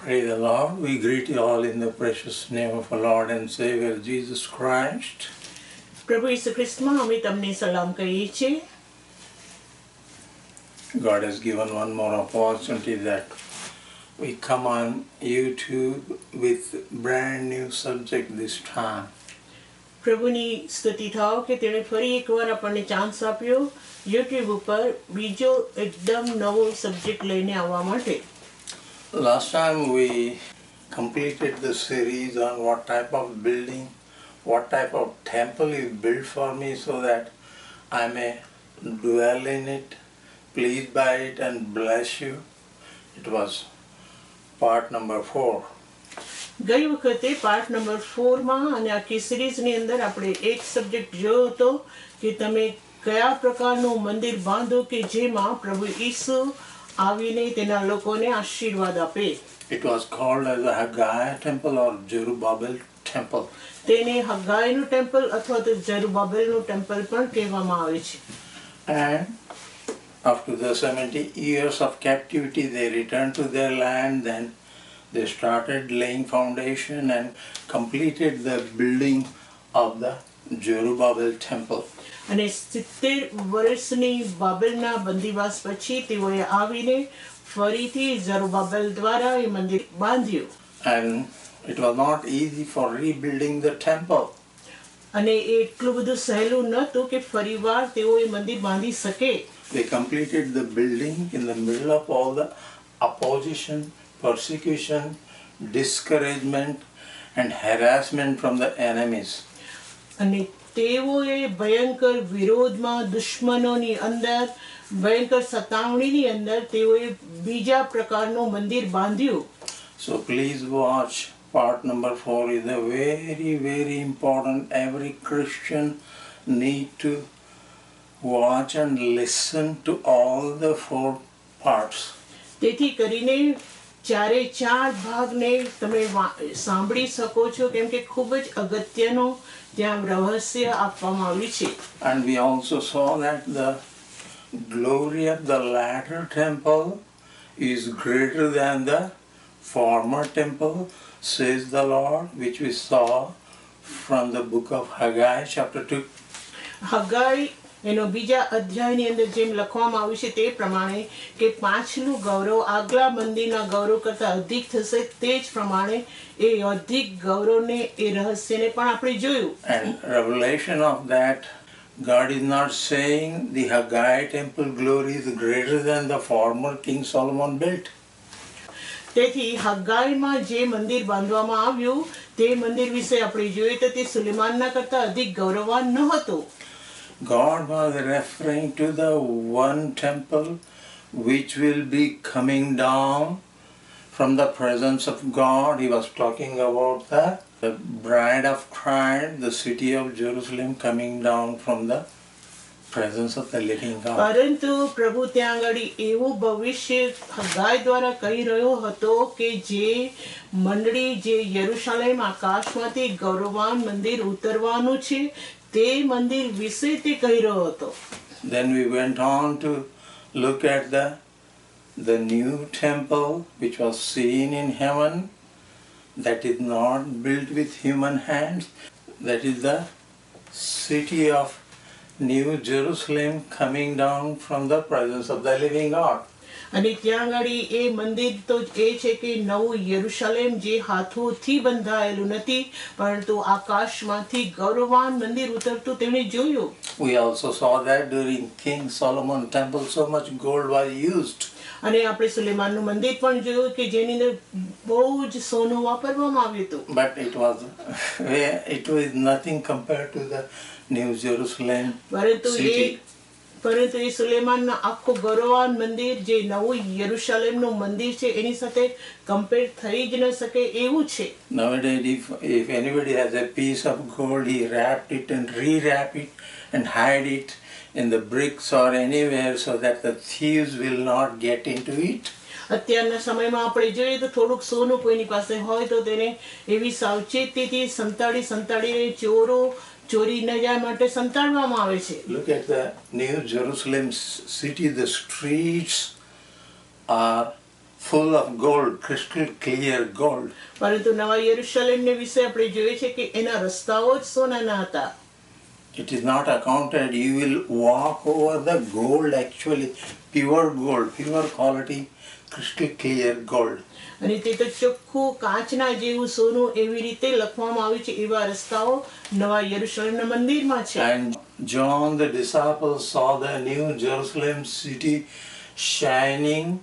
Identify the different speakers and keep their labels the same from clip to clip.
Speaker 1: Praise the Lord. We greet you all in the precious name of our Lord and Savior Jesus Christ.
Speaker 2: પ્રભુ ઈસુ ખ્રિસ્તમાં અમે તમને સલામ કહીએ છીએ.
Speaker 1: God has given one more opportunity that we come on YouTube with brand new subject this time.
Speaker 2: પ્રભુની સ્તુતિ થાવ કે તેણે ફરી એકવાર આપણને ચાન્સ આપ્યો યુટ્યુબ ઉપર બીજો એકદમ નવો સબ્જેક્ટ લઈને આવવા માટે.
Speaker 1: Last time we completed the series on what type of building, what type of temple you built for me so that I may dwell in it, pleased by it and bless you. It was part number 4.
Speaker 2: ગઈ વખતે part number 4માં અને આખી સિરીઝની અંદર આપણે એક subject જોયો હતો કે તમે કયા પ્રકારનું મંદિર બાંધો કે જેમાં પ્રભુ ઈસુ આવીને તેના લોકોને આશીર્વાદ આપે.
Speaker 1: It was called as the Haggai temple or Zerubbabel temple.
Speaker 2: તેને હગ્ગાઈનું ટેમ્પલ અથવા તો જરુબાબેલનું ટેમ્પલ પણ કહેવામાં આવે છે.
Speaker 1: And after the 70 years of captivity they returned to their land. Then they started laying foundation and completed the building of the Zerubbabel temple.
Speaker 2: અને 70 વર્ષની બાબેલના બંદીવાસ પછી તેઓએ આવીને ફરીથી જરુબાબેલ દ્વારા એ મંદિર બાંધ્યું.
Speaker 1: And it was not easy for rebuilding the temple.
Speaker 2: અને એ એટલું બધું સહેલું નહોતું કે ફરીવાર તેઓ એ મંદિર બાંધી શકે.
Speaker 1: They completed the building in the middle of all the opposition, persecution, discouragement and harassment from the enemies.
Speaker 2: અને તેઓએ ભયંકર વિરોધમાં દુશ્મનોની અંદર ભયંકર સતાવણીની અંદર તેઓએ બીજા પ્રકારનું મંદિર બાંધ્યું.
Speaker 1: So please watch part number 4 is a very, very important. Every Christian need to watch and listen to all the 4 parts.
Speaker 2: તેથી કરીને ચારે ચાર ભાગને તમે સાંભળી શકો છો કેમ કે ખૂબ જ અગત્યનો ત્યાં રહસ્ય આપવામાં આવ્યું છે.
Speaker 1: And we also saw that the glory of the latter temple is greater than the former temple, says the Lord, which we saw from the book of Haggai chapter 2.
Speaker 2: હગ્ગાઈ એનો બીજા અધ્યાયની અંદર જેમ લખવામાં આવ્યું છે તે પ્રમાણે કે પાછલું ગૌરવ આગલા મંદિરના ગૌરવ કરતા અધિક થશે તે જ પ્રમાણે એ અધિક ગૌરવને એ રહસ્યને પણ આપણે જોયું.
Speaker 1: And revelation of that, God is not saying the Haggai temple glory is greater than the former King Solomon built.
Speaker 2: તેથી હગ્ગાઈમાં જે મંદિર બાંધવામાં આવ્યું તે મંદિર વિશે આપણે જોઈએ તો તે સુલેમાનના કરતા અધિક ગૌરવવાન ન હતું.
Speaker 1: God was referring to the one temple which will be coming down from the presence of God. He was talking about the bride of Christ, the city of Jerusalem coming down from the presence of the living God.
Speaker 2: પરંતુ પ્રભુ ત્યાં આગળ એવું ભવિષ્ય હગ્ગાઈ દ્વારા કહી રહ્યો હતો કે જે મંડળી જે યરુશલેમ આકાશમાંથી ગૌરવવાન મંદિર ઉતરવાનું છે તે મંદિર વિશે તે કહી રહ્યો હતો.
Speaker 1: Then we went on to look at the new temple which was seen in heaven, that is not built with human hands. That is the city of New Jerusalem coming down from the presence of the living God.
Speaker 2: અને ત્યાં આગળ એ મંદિર તો એ છે કે નવું યરુશલેમ જે હાથોથી બંધાયેલું નથી પરંતુ આકાશમાંથી ગૌરવવાન મંદિર ઉતરતું તેમણે જોયું.
Speaker 1: We also saw that during King Solomon temple so much gold was used.
Speaker 2: અને આપણે સુલેમાનનું મંદિર પણ જોયું કે જેની અંદર બહુ જ સોનું વાપરવામાં આવ્યું હતું.
Speaker 1: But it was nothing compared to the New Jerusalem city.
Speaker 2: પરંતુ એ સુલેમાનના આખું ગૌરવવાન મંદિર જે નવું યરુશલેમનું મંદિર છે એની સાથે કમ્પેર થઈ જ ન શકે એવું છે.
Speaker 1: Nowadays if anybody has a piece of gold, he wrapped it and rewrap it and hide it in the bricks or anywhere so that the thieves will not get into it.
Speaker 2: અત્યારના સમયમાં આપણે જોઈએ તો થોડુંક સોનું કોઈની પાસે હોય તો તેને એવી સાવચેતીથી સંતાડીને ચોરો ચોરી ન જાય માટે સંતાડવામાં આવે છે.
Speaker 1: Look at the New Jerusalem city. The streets are full of gold, crystal clear gold.
Speaker 2: પરંતુ નવા યરુશલેમને વિશે આપણે જોઈએ છે કે એના રસ્તાઓ જ સોનાના હતા.
Speaker 1: It is not accounted. You will walk over the gold, actually pure gold, pure quality, crystal clear gold.
Speaker 2: અને તે તો ચોખ્ખું કાચના જેવું સોનું એવી રીતે લખવામાં આવ્યું છે એવા રસ્તાઓ નવા યરુશલેમના મંદિરમાં છે.
Speaker 1: And John the disciple saw the new Jerusalem city shining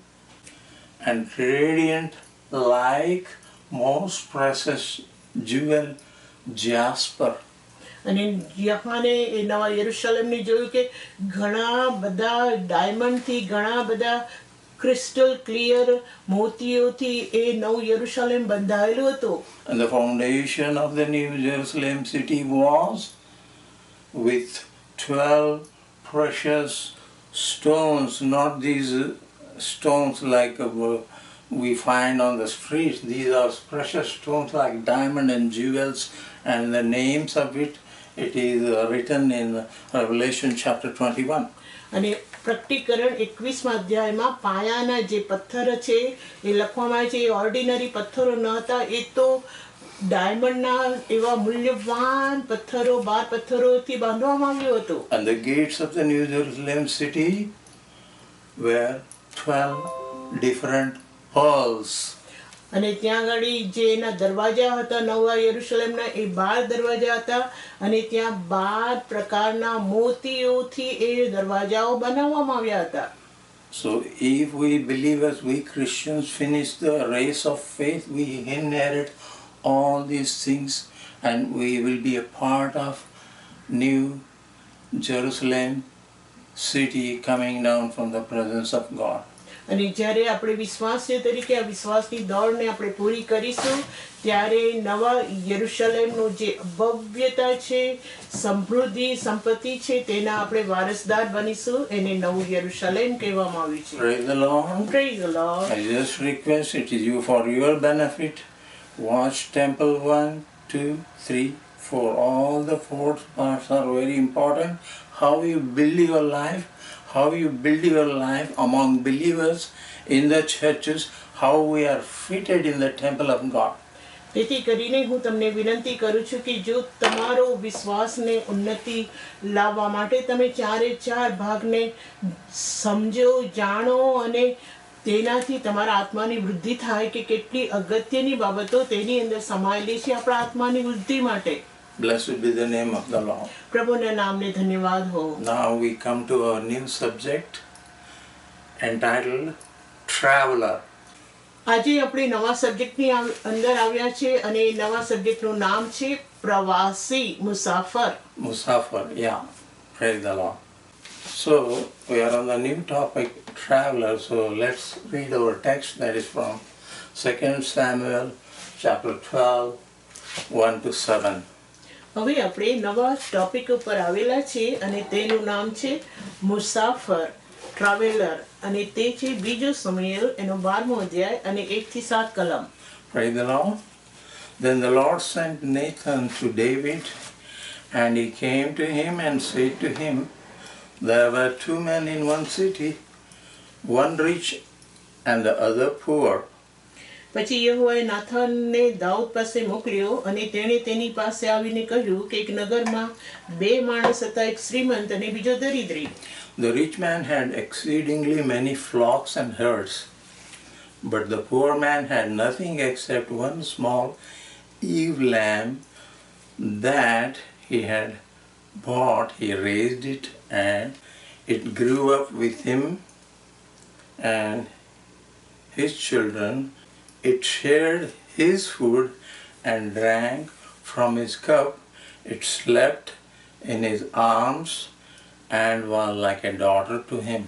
Speaker 1: and radiant like most precious jewel jasper.
Speaker 2: અને યહાને એ નવા યરુશલેમને જોયું કે ઘણા બધા ડાયમંડથી ઘણા બધા ક્રિસ્ટલ ક્લિયર મોતીઓથી એ નવું યરુશલેમ બંધાયેલું હતું.
Speaker 1: And the foundation of the new Jerusalem city was with 12 precious stones, not these stones like we find on the streets. These are precious stones like diamond and jewels, and the names of it is written in Revelation chapter 21.
Speaker 2: અને પ્રકટીકરણ 21મા અધ્યાયમાં પાયાના જે પથ્થર છે એ લખવામાં આવે છે એ ordinary પથ્થરો ન હતા, એ તો ડાયમંડના એવા મૂલ્યવાન પથ્થરો 12 પથ્થરોથી બાંધવામાં આવ્યું હતું.
Speaker 1: And the gates of the New Jerusalem city were 12 different pearls.
Speaker 2: અને ત્યાં આગળ જે એના દરવાજા હતા નવા યરુશલેમના એ 12 દરવાજા હતા અને ત્યાં 12 પ્રકારના મોતીઓથી એ દરવાજાઓ બનાવવામાં આવ્યા હતા.
Speaker 1: So if we believers, we Christians finish the race of faith, we inherit all these things and we will be a part of New Jerusalem city coming down from the presence of God.
Speaker 2: અને જ્યારે આપણે વિશ્વાસી તરીકે આ વિશ્વાસની દોડને આપણે પૂરી કરીશું ત્યારે નવા યરુશલેમનું જે ભવ્યતા છે, સમૃદ્ધિ, સંપત્તિ છે તેના આપણે વારસદાર બનીશું. એને નવું યરુશલેમ કહેવામાં આવ્યું છે.
Speaker 1: Praise the Lord.
Speaker 2: Praise the Lord.
Speaker 1: I just request, it is you for your benefit, watch temple 1, 2, 3, 4. All the 4 parts are very important. How you build your life, how you build your life among believers in the churches, how we are fitted in the temple of God.
Speaker 2: તેથી કરીને હું તમને વિનંતી કરું છું કે જો તમારો વિશ્વાસને ઉન્નતિ લાવવા માટે તમે 4 ભાગને સમજો, જાણો અને તેનાથી તમારા આત્માની વૃદ્ધિ થાય કે કેટલી અગત્યની બાબતો તેની અંદર સમાયેલી છે આપણા આત્માની વૃદ્ધિ માટે.
Speaker 1: Blessed be the name of the Lord.
Speaker 2: પ્રભુના નામને ધન્યવાદ હો.
Speaker 1: Now we come to our new subject entitled Traveler.
Speaker 2: આજે આપણે નવા સબ્જેક્ટની અંદર આવ્યા છે અને એ નવા સબ્જેક્ટનું નામ છે પ્રવાસી, મુસાફર.
Speaker 1: Musafar, yeah. Praise the Lord. So we are on the new topic, Traveler. So let's read our text, that is from 2 Samuel chapter 12, 1 to 7.
Speaker 2: હવે આપણે નવા ટોપિક ઉપર આવેલા છે અને તેનું નામ છે મુસાફર, ટ્રાવેલર, અને તે છે બીજો સમુએલ એનો 12મો અધ્યાય અને 1 થી 7 કલમ.
Speaker 1: Praise the Lord. Then the Lord sent Nathan to David, and he came to him and said to him, there were 2 men in one city, one rich and the other poor.
Speaker 2: પછી યહોવાએ નાથાનને દાઉદ પાસે મોકલ્યો અને તેણે તેની પાસે આવીને કહ્યું કે એક નગરમાં 2 માણસ હતા, એક શ્રીમંત અને બીજો દરિદ્રી.
Speaker 1: The rich man had exceedingly many flocks and herds, but the poor man had nothing except one small ewe lamb that he had bought. He raised it and it grew up with him and his children. It shared his food and drank from his cup. It slept in his arms and was like a daughter to him.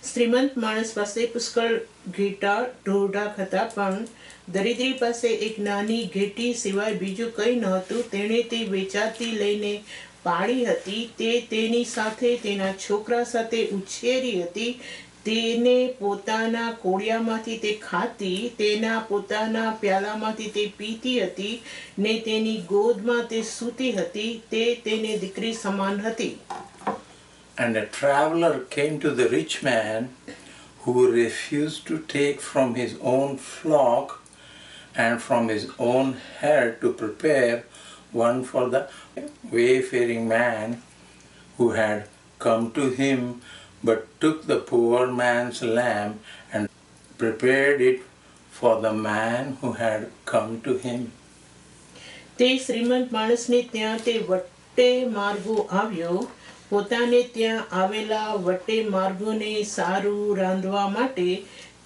Speaker 2: શ્રીમંત માણસ પાસે પુષ્કળ ઘેટા ઢોરઢા હતા, પણ દરિદ્રી પાસે એક નાની ઘેટી સિવાય બીજું કંઈ ન હતું. તેણે તે વેચાતી લઈને પાળી હતી. તે તેની સાથે તેના છોકરા સાથે ઉછેરી હતી. તેને પોતાના કોળિયામાંથી તે ખાતી, તેના પોતાના પ્યાલામાંથી તે પીતી હતી ને તેની ગોદમાં તે સૂતી હતી. તે તેને દીકરી સમાન હતી.
Speaker 1: And a traveler came to the rich man who refused to take from his own flock and from his own herd to prepare one for the wayfaring man who had come to him, but took the poor man's lamb and prepared it for the man who had come to him.
Speaker 2: તે શ્રીમંત માણસને ત્યાં તે વટે માર્ગો આવ્યો. પોતાને ત્યાં આવેલા વટે માર્ગોને સારું રાંધવા માટે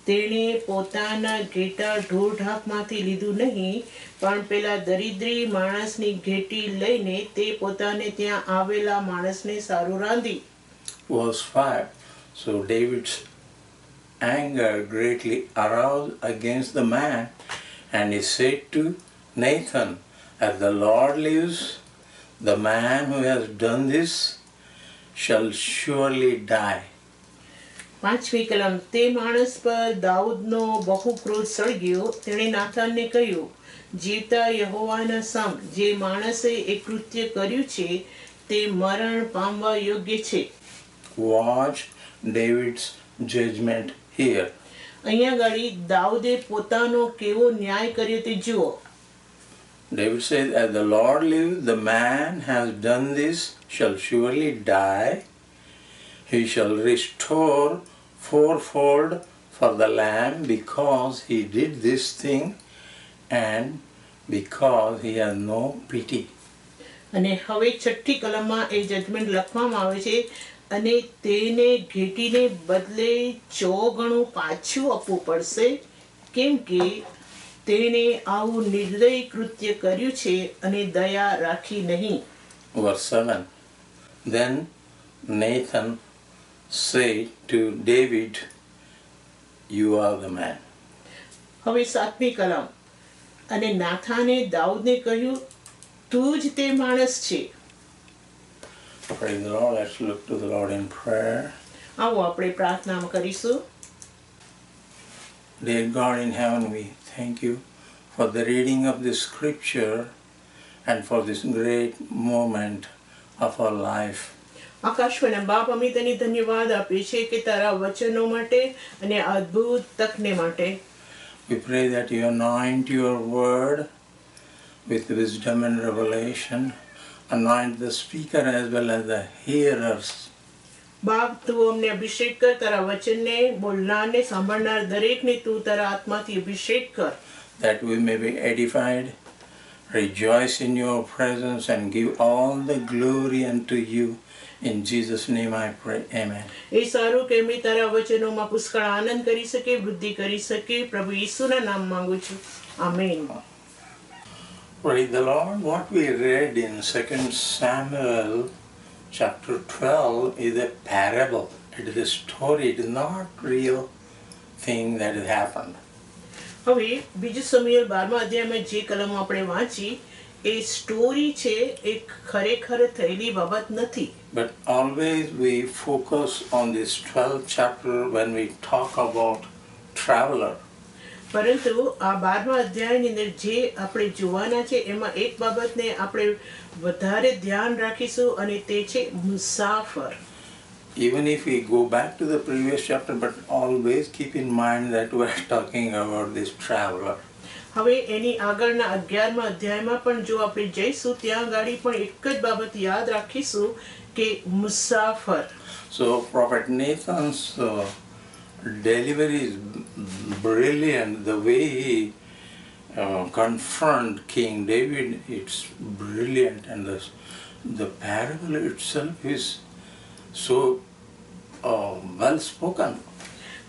Speaker 2: તેણે પોતાના ઘેટા ઢોર ઢાકમાંથી લીધું નહીં, પણ પેલા દરિદ્રી માણસની ઘેટી લઈને તે પોતાને ત્યાં આવેલા માણસને સારું રાંધી.
Speaker 1: Verse 5. So David's anger greatly aroused against the man, and he said to Nathan, "As the Lord lives, the man who has done this shall surely die."
Speaker 2: 5મી કલમ. તે માણસ પર દાઉદનો બહુ ક્રોધ સળગ્યો. તેણે નાથાનને કહ્યું, જીવતા યહોવાના સમ જે માણસે એ કૃત્ય કર્યું છે તે મરણ પામવા યોગ્ય છે.
Speaker 1: Watch David's judgment here.
Speaker 2: અહીંયા ગાડી દાઉદે પોતાનો કેવો ન્યાય કર્યો તે જુઓ.
Speaker 1: David said, "As the Lord lives, the man has done this shall surely die. He shall restore fourfold for the lamb because he did this thing and because he has no pity."
Speaker 2: અને હવે 6ઠી કલમમાં એ judgement લખવામાં આવે છે, અને તેને ઘેટીને બદલે 4 ગણું પાછું આપવું પડશે, કેમ કે તેણે આવું નિર્દય કૃત્ય કર્યું છે અને દયા રાખી નહીં.
Speaker 1: Verse 7. Then Nathan said to David, "You are the man."
Speaker 2: હવે 7મી કલમ. અને નાથાને દાઉદને કહ્યું, તું જ તે માણસ છે.
Speaker 1: Praise the Lord. Let's look to the Lord in prayer.
Speaker 2: આવો આપણે પ્રાર્થના કરીશું.
Speaker 1: Dear God in heaven, we thank you for the reading of this scripture and for this great moment of our life.
Speaker 2: આકાશવાળા બાપ, અમે તને ધન્યવાદ આપીએ છીએ કે તારા વચનો માટે અને અદ્ભુત તકને માટે.
Speaker 1: We pray that you anoint your word with wisdom and revelation. Anoint the speaker as well as the hearers.
Speaker 2: બાપ, તું અમને અભિષેક કર, તારા વચનને બોલનારને સાંભળનાર દરેકને તું તારા આત્માથી અભિષેક કર.
Speaker 1: That we may be edified, rejoice in your presence and give all the glory unto you. In Jesus' name I pray. Amen.
Speaker 2: એ સારું કે અમે તારા વચનોમાં પુષ્કળ આનંદ કરી શકે, વૃદ્ધિ કરી શકે. પ્રભુ ઈસુના નામ માંગુ છું. Amen.
Speaker 1: Praise the Lord. What we read in 2 Samuel chapter 12 is a parable. It is a story. It is not real thing that has happened.
Speaker 2: હવે બીજું સમુએલ 12મા અધ્યાયમાં જે કલમો આપણે વાંચી એ સ્ટોરી છે, એ ખરેખર થયેલી બાબત નથી.
Speaker 1: But always we focus on this 12th chapter when we talk about traveler.
Speaker 2: પરંતુ આ 12મા અધ્યાયની અંદર જે આપણે જોવાના છે એમાં એક બાબતને આપણે વધારે ધ્યાન રાખીશું, અને તે છે મુસાફર.
Speaker 1: Even if we go back to the previous chapter, but always keep in mind that we are talking about this traveler.
Speaker 2: હવે એની આગળના 11મા અધ્યાયમાં પણ જો આપણે જઈશું ત્યાં ગાડી પણ એક જ બાબત યાદ રાખીશું કે મુસાફર.
Speaker 1: So Prophet Nathan's delivery is brilliant. The way he confront King David, it's brilliant, and the parable itself is so well spoken.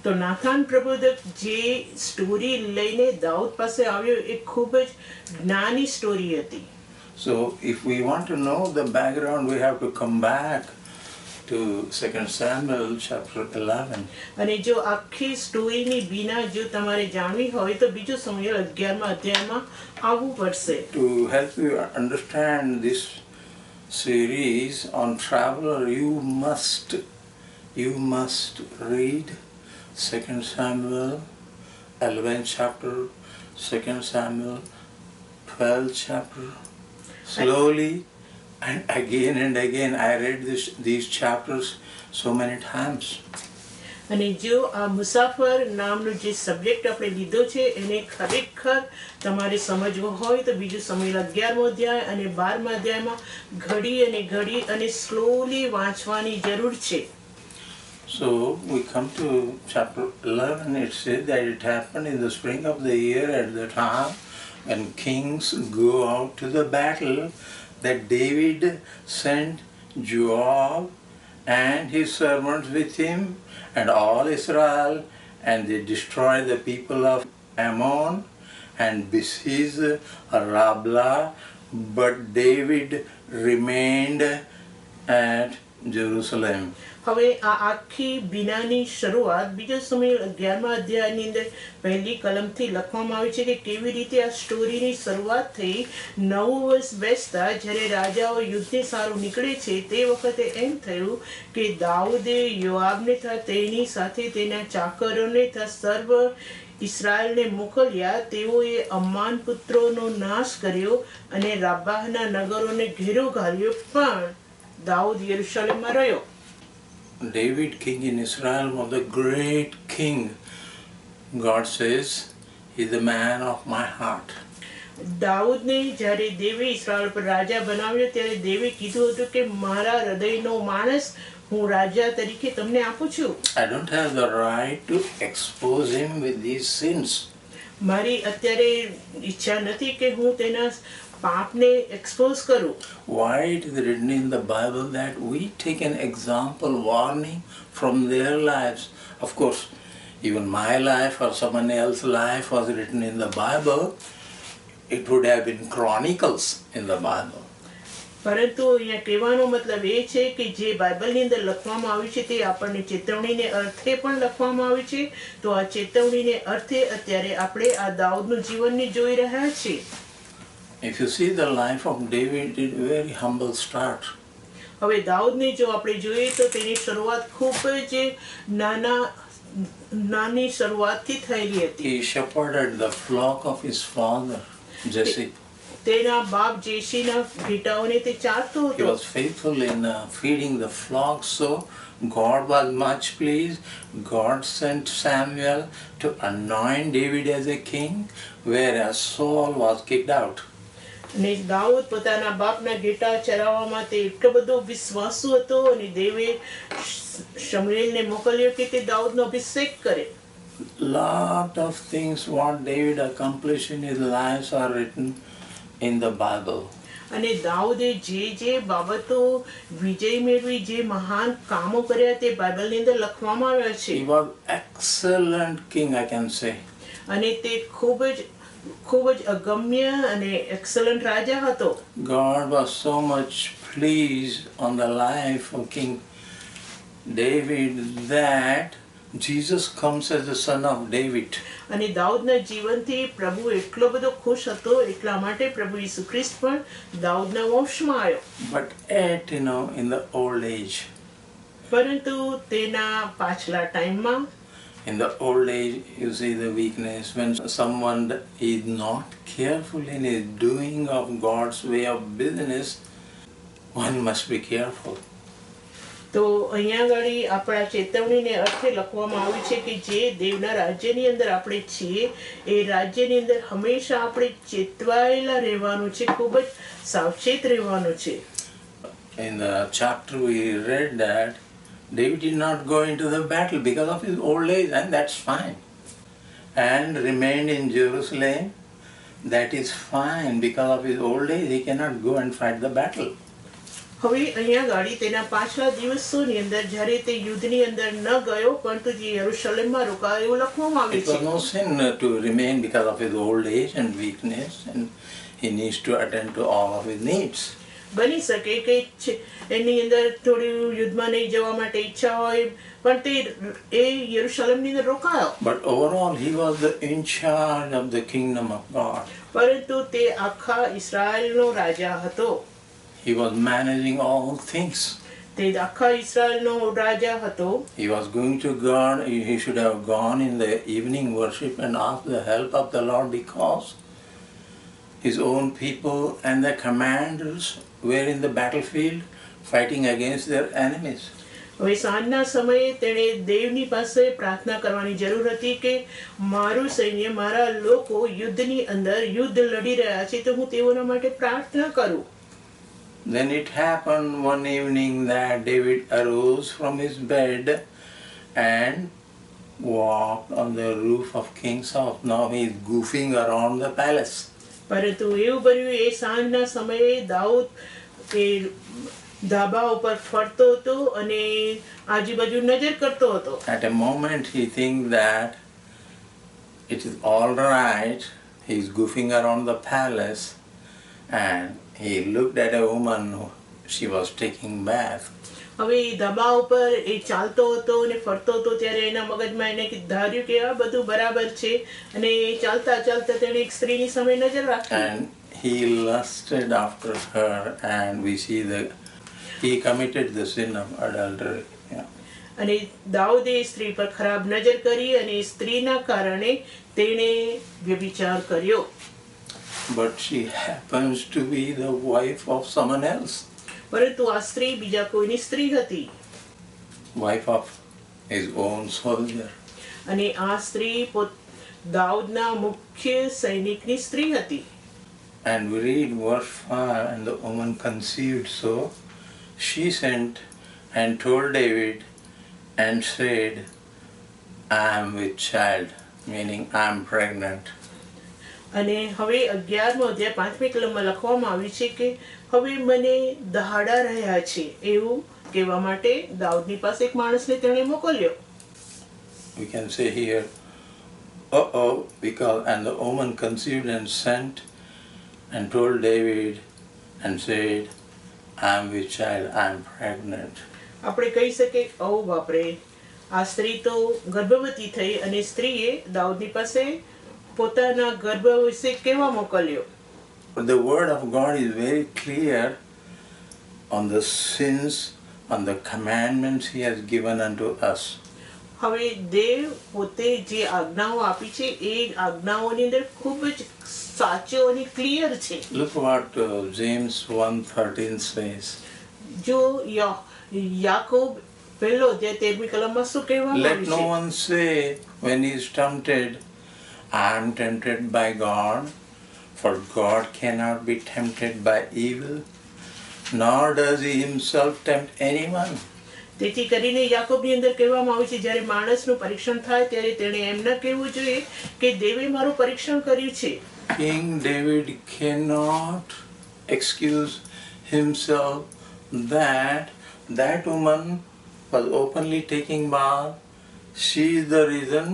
Speaker 2: તો નાથાન પ્રબોધક જે સ્ટોરી લઈને દાઉદ પાસે આવ્યો એ ખૂબ જ જ્ઞાની સ્ટોરી હતી.
Speaker 1: So if we want to know the background, we have to come back to 2 Samuel chapter 11.
Speaker 2: અને જો આખી સ્ટોરીની બીના જો તમારે જાણવી હોય તો બીજો સમુએલ 11મા અધ્યાયમાં આવવું પડશે.
Speaker 1: To help you understand this series on traveler, you must read 2 Samuel 11th chapter, 2 Samuel 12th chapter, slowly and again. I read these chapters so many times.
Speaker 2: અને જો આ મુસાફર નામનો જે સબ્જેક્ટ આપણે લીધો છે એને ખરેખર તમારે સમજવો હોય તો બીજું સમય 11મો અધ્યાય અને 12મા અધ્યાયમાં ઘડી અને સ્લોલી વાંચવાની જરૂર છે.
Speaker 1: So we come to chapter 11. It says that it happened in the spring of the year at the time when kings go out to the battle, that David sent Joab and his servants with him and all Israel, and they destroyed the people of Ammon and besieged Rablah, but David remained at Jerusalem.
Speaker 2: હવે આ આખી બીનાની શરૂઆત બીજો સમય 11મા અધ્યાયની અંદર પહેલી કલમથી લખવામાં આવી છે કે કેવી રીતે આ સ્ટોરીની શરૂઆત થઈ. નવું વર્ષ બેસતા જ્યારે રાજાઓ યુદ્ધને સારું નીકળે છે તે વખતે એમ થયું કે દાઉદે યોઆબને તથા તેની સાથે તેના ચાકરોને તથા સર્વ ઇસ્રાયેલને મોકલ્યા. તેઓએ અમ્માન પુત્રોનો નાશ કર્યો અને રાબાહના નગરોને ઘેરો ઘાલ્યો, પણ દાઉદ યરુશલેમમાં રહ્યો.
Speaker 1: David, king in Israel, was a great king. God says, he is the man of my heart.
Speaker 2: દાઉદને જ્યારે દેવે ઇસ્રાયેલ પર રાજા બનાવ્યો ત્યારે દેવે કીધું હતું કે મારા હૃદયનો માણસ હું રાજા તરીકે તમને આપું છું.
Speaker 1: I don't have the right to expose him with these sins.
Speaker 2: મારી અત્યારે ઈચ્છા નથી કે હું તેના પાપને એક્સપોઝ કરું.
Speaker 1: Why it is written in the Bible that we take an example, warning from their lives. Of course, even my life or someone else's life was written in the Bible. It would have been chronicles in the Bible.
Speaker 2: પરંતુ અહીંયા કહેવાનો મતલબ એ છે કે જે બાઇબલની અંદર લખવામાં આવ્યું છે તે આપણને ચેતવણીને અર્થે પણ લખવામાં આવ્યું છે. તો આ ચેતવણીને અર્થે અત્યારે આપણે આ દાઉદનું જીવનને જોઈ રહ્યા છીએ.
Speaker 1: If you see the life of David, it is a very humble start.
Speaker 2: હવે દાઉદને જો આપણે જોઈએ તો તેની શરૂઆત ખૂબ જ નાની શરૂઆતથી થયેલી હતી.
Speaker 1: He shepherded the flock of his father, Jesse.
Speaker 2: તેના બાપ જેસીના ઘેટાઓને તે ચારતો
Speaker 1: He
Speaker 2: હતો.
Speaker 1: was faithful in feeding the flock, so God was much pleased. God sent Samuel to anoint David as a king, whereas Saul was kicked out.
Speaker 2: અને દાઉદ પોતાના બાપના ઘેટા ચરાવવામાં તે એટલો બધો વિશ્વાસુ હતો અને દેવે શમૂએલને મોકલ્યો કે તે દાઉદનો અભિષેક કરે.
Speaker 1: Lot of things what David accomplished in his life are written in the Bible.
Speaker 2: અને દાઉદે જે બાબતો વિજય મેળવી જે મહાન કામો કર્યા તે બાઇબલની અંદર લખવામાં આવ્યા છે.
Speaker 1: He was excellent king, I can say.
Speaker 2: અને તે ખૂબ જ અગમ્ય અને એક્સલન્ટ રાજા હતો.
Speaker 1: God was so much pleased on the life of King David that Jesus comes as the son of David.
Speaker 2: અને દાઉદના જીવનથી પ્રભુ એટલો બધો ખુશ હતો, એટલા માટે પ્રભુ ઈસુ ખ્રિસ્ત પણ દાઉદના વંશમાં આવ્યો.
Speaker 1: But yet, in the old age,
Speaker 2: પરંતુ તેના પાછલા ટાઈમમાં
Speaker 1: in the old age, you see the weakness. When someone is not careful in his doing of God's way of business, one must be careful.
Speaker 2: તો અહીંયા આગળ આપણા ચેતવણીને અર્થે લખવામાં આવ્યું છે કે જે દેવના રાજ્યની અંદર આપણે છીએ એ રાજ્યની અંદર હંમેશા આપણે ચેતવાયેલા રહેવાનું છે, ખૂબ જ સાવચેત રહેવાનું છે.
Speaker 1: In the chapter we read that David did not go into the battle because of his old age, and that's fine. And remained in Jerusalem, that is fine. Because of his old age, he cannot go and fight the battle.
Speaker 2: હવે અહીંયા ગાડી તેના પાછલા દિવસોની અંદર જ્યારે તે યુદ્ધની અંદર ન ગયો પરંતુ જે યરુશલેમમાં રોકાયો એવું લખવામાં આવ્યું
Speaker 1: It was
Speaker 2: છે.
Speaker 1: no sin to remain because of his old age and weakness, and he needs to attend to all of his needs.
Speaker 2: બની શકે કે એની અંદર થોડી યુદ્ધમાં નહીં જવા માટે ઈચ્છા હોય પણ તે એ યરુશલેમની અંદર રોકાયો.
Speaker 1: But overall, he was in charge of the kingdom of God.
Speaker 2: પરંતુ તે આખા ઇસ્રાયેલનો રાજા હતો.
Speaker 1: He was managing all things.
Speaker 2: તે આખા ઇસ્રાયેલનો રાજા હતો.
Speaker 1: He was going to God. He should have gone in the evening worship and asked the help of the Lord, because his own people and the commanders were in the battlefield fighting against their enemies.
Speaker 2: હવે સાંજના સમયે તેણે દેવની પાસે પ્રાર્થના કરવાની જરૂર હતી કે મારું સૈન્ય, મારા લોકો યુદ્ધની અંદર યુદ્ધ લડી રહ્યા છે, તો હું તેઓના માટે પ્રાર્થના કરું.
Speaker 1: Then it happened one evening that David arose from his bed and walked on the roof of King's house. Now he is goofing around the palace.
Speaker 2: પરંતુ એવું બન્યું, એ સાંજના સમયે દાઉદ એ ધાબા ઉપર ફરતો હતો અને આજુબાજુ નજર કરતો હતો.
Speaker 1: At a moment he thinks that it is all right. He is goofing around the palace, and he looked at a woman. She was taking bath.
Speaker 2: હવે એ ધાબા ઉપર એ ચાલતો હતો અને ફરતો હતો ત્યારે એના મગજમાં એને ધાર્યું કે આ બધું બરાબર છે અને ચાલતા ચાલતા તેણે એક સ્ત્રીની સામે નજર રાખી.
Speaker 1: And he lusted after her, and we see he committed the sin of adultery. Yeah.
Speaker 2: અને દાઉદે સ્ત્રી પર ખરાબ નજર કરી અને સ્ત્રીના કારણે તેણે વ્યભિચાર કર્યો.
Speaker 1: But she happens to be the wife of someone else.
Speaker 2: પરંતુ આ સ્ત્રી બીજા કોઈની સ્ત્રી હતી,
Speaker 1: Wife of his own soldier.
Speaker 2: અને આ સ્ત્રી દાઉદના મુખ્ય સૈનિકની સ્ત્રી હતી.
Speaker 1: And we read verse 5, and the woman conceived, so she sent and told David and said, I am with child, meaning I am pregnant.
Speaker 2: અને હવે 11મો અધ્યાય 5મી કલમમાં લખવામાં આવ્યું છે કે હવે મને દહાડા રહ્યા છે એવું કહેવા માટે દાઉદની પાસે એક માણસને તેણે મોકલ્યો.
Speaker 1: We can say here, because and the woman conceived and sent and told David and said, I am with child, I am pregnant.
Speaker 2: આપણે કહી શકીએ, ઓ બાપરે, આ સ્ત્રી તો ગર્ભવતી થઈ અને સ્ત્રીએ દાઉદની પાસે પોતાના ગર્ભ વિશે કહેવા મોકલ્યો.
Speaker 1: But the word of God is very clear on the sins, on the commandments he has given unto us.
Speaker 2: હવે દેવ પોતે જે આજ્ઞાઓ આપી છે એ આજ્ઞાઓની અંદર ખૂબ જ સાચો અને ક્લિયર છે.
Speaker 1: Look what James 1:13 says.
Speaker 2: જો યાકોબ પહેલો અધ્યાય 13મી કલમમાં શું કહેવામાં
Speaker 1: Let
Speaker 2: આવ્યું
Speaker 1: no
Speaker 2: છે?
Speaker 1: one say when he is tempted, I am tempted by God, for God cannot be tempted by evil, nor does he himself tempt anyone.
Speaker 2: તેથી કરીને યાકોબની અંદર કહેવામાં આવ્યું છે, જ્યારે માણસનું પરીક્ષણ થાય ત્યારે તેણે એમ ન કહેવું જોઈએ કે દેવે મારું પરીક્ષણ કર્યું છે.
Speaker 1: King David cannot excuse himself that woman was openly taking bath. She is the reason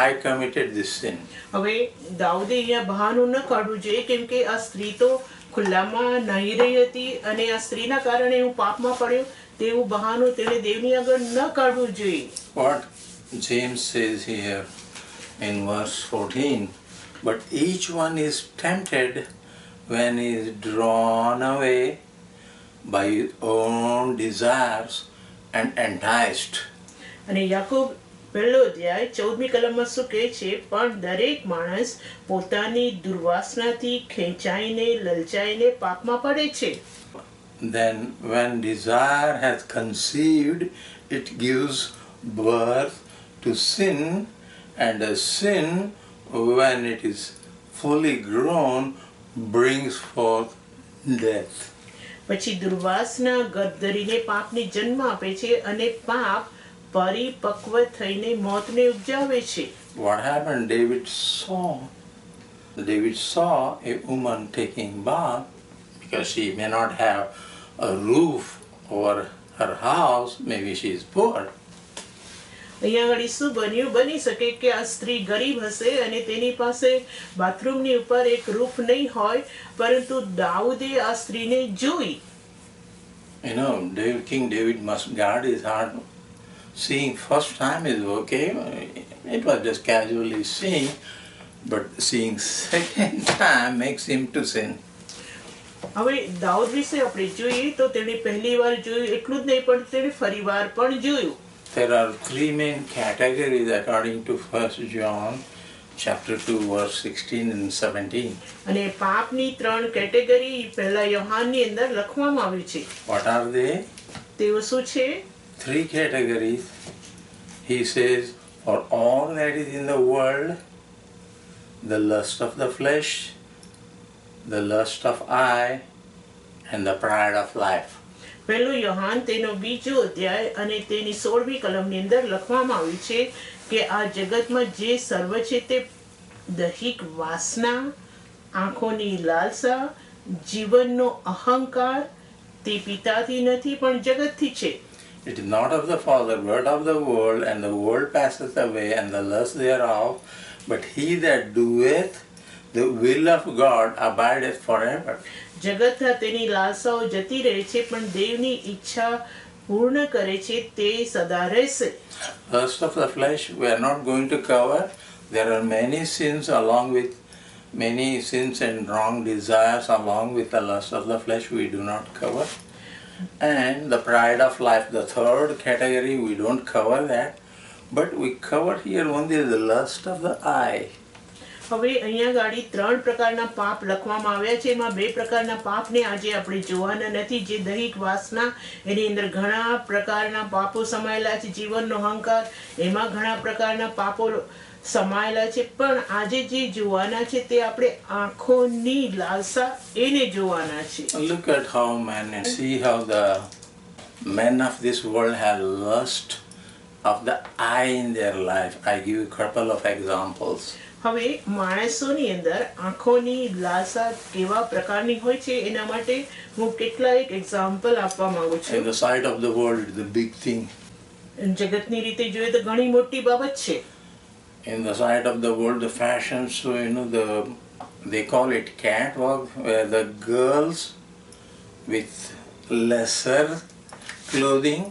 Speaker 1: I committed this sin.
Speaker 2: હવે દાઉદે અહીંયા બહાનું ન કાઢવું જોઈએ, કેમ કે આ સ્ત્રી તો ખુલ્લામાં નાહી રહી હતી અને આ સ્ત્રીના કારણે હું પાપમાં પડ્યો તેવું બહાનું તેણે દેવની આગળ ન કાઢવું જોઈએ.
Speaker 1: What James says here in verse 14, but each one is tempted when he is drawn away by his own desires and enticed.
Speaker 2: અને યાકોબ પહેલો અધ્યાય 14મી કલમમાં શું કહે છે, પણ દરેક માણસ પોતાની દુર્વાસનાથી ખેંચાઈને લલચાઈને પાપમાં પડે છે.
Speaker 1: Then when desire has conceived, it gives birth to sin, and a sin, when it is fully grown, brings forth death.
Speaker 2: પછી દુર્વાસના ગર્ભ ધરીને પાપને જન્મ આપે છે અને પાપ પરિપક્વ થઈને મોતને ઉપજાવે છે.
Speaker 1: What happened? David saw a woman taking bath, because she may not have a roof over her house, maybe she is poor.
Speaker 2: અહીંયા આગળ શું બન્યું? બની શકે કે આ સ્ત્રી ગરીબ હશે અને તેની પાસે બાથરૂમની ઉપર એક રૂફ નહીં હોય, પરંતુ દાઉદે આ સ્ત્રીને જોઈ.
Speaker 1: You know, King David must guard his heart. Seeing first time is okay, it was just casually seeing, but seeing second time makes him to sin.
Speaker 2: હવે દાઉદ વિશે આપણે જોઈએ તો તેણે પહેલી વાર જોયું એટલું જ નહીં, પણ તેણે ફરીવાર પણ જોયું.
Speaker 1: There are three main categories according to 1 John chapter 2 verse 16 and 17.
Speaker 2: અને પાપની ત્રણ કેટેગરી પહેલા યોહાનની અંદર લખવામાં આવી છે.
Speaker 1: What are they?
Speaker 2: તેઓ શું છે?
Speaker 1: three categories. He says, for all that is in the world, the lust of the flesh, the lust of eye, and the pride of life.
Speaker 2: પહેલું યોહાન તેનો બીજો અધ્યાય અને તેની 16મી કલમની અંદર લખવામાં આવ્યું છે કે આ જગતમાં જે સર્વ છે તે દૈહિક વાસના, આંખોની લાલસા, જીવનનો અહંકાર તે પિતાથી નથી પણ જગતથી છે.
Speaker 1: It is not of the Father, but of the world, and the world passeth away, and the lust thereof. But he that doeth the will of God abideth forever.
Speaker 2: જગતના તેની લાલસાઓ જતી રહે છે પણ દેવની ઈચ્છા પૂર્ણ કરે છે તે સદા રહેશે.
Speaker 1: Lust of the flesh we are not going to cover. There are many sins and wrong desires along with the lust of the flesh we do not cover. And the pride of life, the third category, we don't cover that. But we cover here only the lust of the eye.
Speaker 2: હવે અહીંયા ગાડી 3 પ્રકારના પાપ લખવામાં આવ્યા છે. એમાં 2 પ્રકારના પાપને આજે આપણે જોવાના નથી. જે દૈહિક વાસના એની અંદર ઘણા પ્રકારના પાપો સમાયેલા છે. જીવનનો અહંકાર એમાં ઘણા પ્રકારના પાપો સમાયેલા છે. પણ આજે જે જોવાના છે તે આપણે આંખોની લાલસા એને જોવાના છે.
Speaker 1: Look at how men, and see how the men of this world have lust of the eye in their life. I give you a couple of examples.
Speaker 2: હવે માણસોની અંદર આંખોની લાલસા કેવા પ્રકારની હોય છે એના માટે હું કેટલાક એક્ઝામ્પલ આપવા માંગુ છું.
Speaker 1: In the sight of the world, the big thing.
Speaker 2: જગતની રીતે જોઈએ તો ઘણી મોટી બાબત છે.
Speaker 1: In the sight of the world, the fashion show, they call it catwalk, where the girls with lesser clothing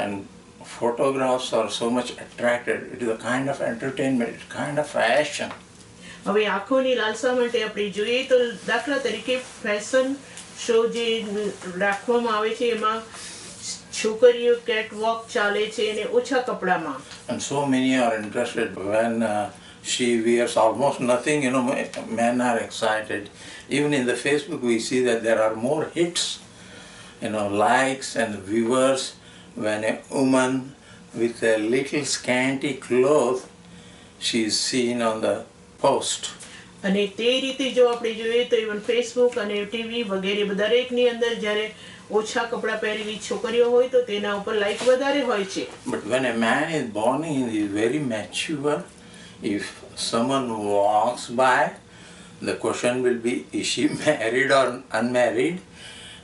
Speaker 1: and photographs are so much attracted. It is a kind of entertainment, it's kind of fashion.
Speaker 2: હવે આંખોની લાલસા માટે આપણે જોઈએ તો દાખલા તરીકે fashion show જે રાખવામાં આવે છે એમાં છોકરીઓ કેટવોક ચાલે છે અને ઓછા કપડામાં.
Speaker 1: And so many are interested when she wears almost nothing, men are excited. Even in the Facebook we see that there are more hits, likes and viewers when a woman with a little scanty cloth, she is seen on the post.
Speaker 2: અને તે રીતે જો આપણે જોઈએ તો even Facebook અને TV વગેરે દરેકની અંદર જ્યારે ઓછા કપડા પહેરેલી છોકરીઓ હોય તો તેના ઉપર લાઈક વધારે હોય છે.
Speaker 1: But when a man is born in, he is very mature. If someone walks by, the question will be, is she married or unmarried?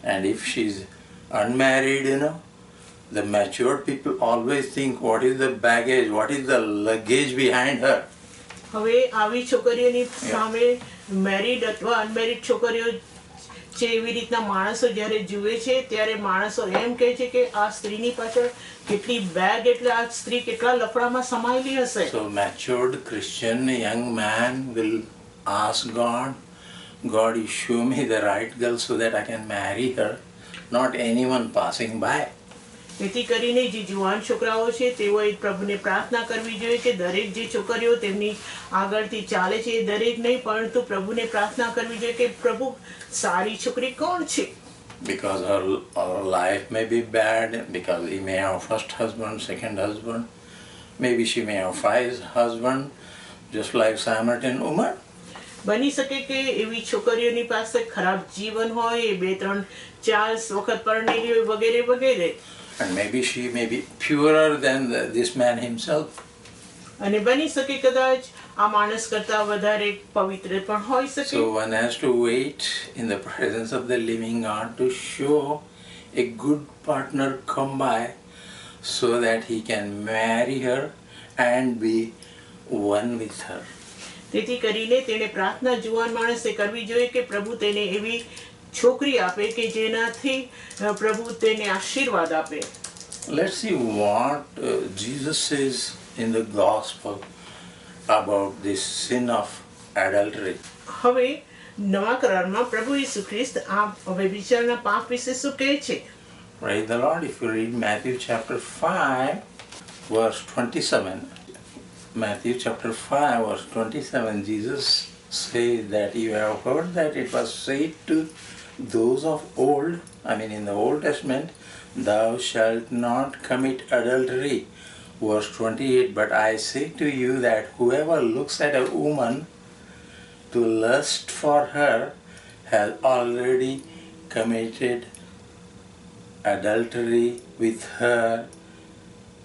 Speaker 1: And if she is unmarried, the mature people always think, what is the baggage, what is the luggage behind her?
Speaker 2: હવે આવી છોકરીઓની સામે married અથવા unmarried છોકરીઓ છે એવી રીતના માણસો જ્યારે જુએ છે ત્યારે માણસો એમ કહે છે કે આ સ્ત્રીની પાછળ કેટલી બેગ એટલે આ સ્ત્રી કેટલા લફડામાં સમાયેલી હશે.
Speaker 1: So matured Christian young man will ask God, you show me the right girl so that I can marry her, not anyone passing by.
Speaker 2: તેથી કરીને જે જુવાન છોકરાઓ છે તેઓએ પ્રભુને પ્રાર્થના કરવી જોઈએ કે દરેક જે છોકરીઓ તેમની આગળથી ચાલે છે એ દરેક નહીં પરંતુ પ્રભુને પ્રાર્થના કરવી જોઈએ કે પ્રભુ સારી છોકરી કોણ છે.
Speaker 1: Because her life may be bad, because he may have first husband, second husband, maybe she may have 5 husbands, just like Samaritan woman.
Speaker 2: બની શકે કે એવી છોકરીઓની પાસે ખરાબ જીવન હોય, એ 2, 3, 4 વખત પરણેલી હોય વગેરે વગેરે.
Speaker 1: And maybe she may be purer than this man himself.
Speaker 2: અને બની શકે કદાચ આ માણસ કરતા વધારે પવિત્ર પણ હોઈ શકે.
Speaker 1: So one has to wait in the presence of the living God to show a good partner come by so that he can marry her and be one with her.
Speaker 2: તેથી કરીને તેણે પ્રાર્થના જુવાન માણસે કરવી જોઈએ કે પ્રભુ તેને એવી છોકરી આપે કે જેનાથી પ્રભુ તેને આશીર્વાદ આપે.
Speaker 1: Let's see what Jesus says in the gospel about this sin of adultery.
Speaker 2: હવે નવા કરારમાં પ્રભુ ઈસુ ખ્રિસ્ત આ વ્યભિચારના પાપ વિશે શું કહે છે.
Speaker 1: Praise the Lord. If you read Matthew chapter 5 verse 27, Matthew chapter 5 verse 27, Jesus says that you have heard that it was said to those of old, in the Old Testament, thou shalt not commit adultery. Verse 28, but I say to you that whoever looks at a woman to lust for her has already committed adultery with her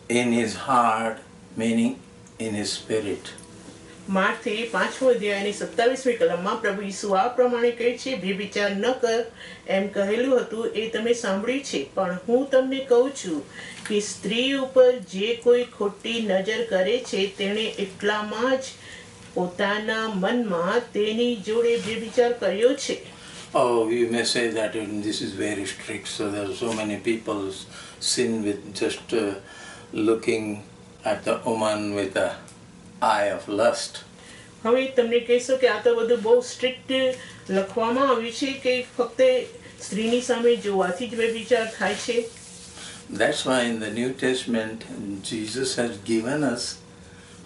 Speaker 1: in his heart, meaning in his spirit.
Speaker 2: માર્થે 5મો અધ્યાયની 27મી કલમમાં પ્રભુ ઈસુ આ પ્રમાણે કહે છે, વ્યભિચાર ન કર એમ કહેલું હતું એ તમે સાંભળ્યું છે, પણ હું તમને કહું છું કે સ્ત્રી ઉપર જે કોઈ ખોટી નજર કરે છે તેણે એટલામાં જ પોતાના મનમાં તેની જોડે વ્યભિચાર કર્યો છે.
Speaker 1: Oh, you may say that this is very strict, so there are so many people sin with just looking at the woman with the eye of lust.
Speaker 2: હવે તમને કહેશો કે આ તો બધું બહુ સ્ટ્રિક્ટ લખવામાં આવ્યું છે કે ફક્ત સ્ત્રીની સામે જોવાથી જ વ્યભિચાર થાય છે.
Speaker 1: That's why in the New Testament Jesus has given us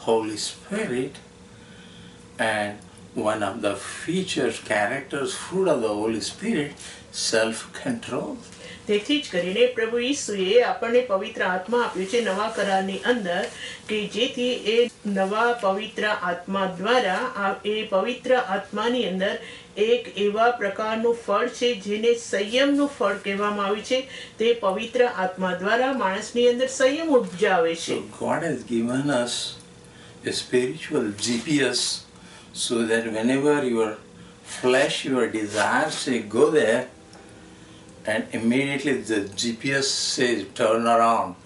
Speaker 1: Holy Spirit, and one of the features, characters, fruit of the Holy Spirit, self-control.
Speaker 2: તેથી જ કરીને પ્રભુ ઈસુએ આપણને પવિત્ર આત્મા આપ્યું છે નવા કરારની અંદર, કે જેથી એ નવા પવિત્ર આત્મા દ્વારા એ પવિત્ર આત્માની અંદર એક એવા પ્રકારનું ફળ છે જેને સંયમનું ફળ કહેવામાં આવ્યું છે. તે પવિત્ર આત્મા દ્વારા માણસની અંદર સંયમ ઉપજાવે છે.
Speaker 1: So God has given us a spiritual GPS, so that whenever your flesh, your desires say go there, and immediately the GPS says turn around,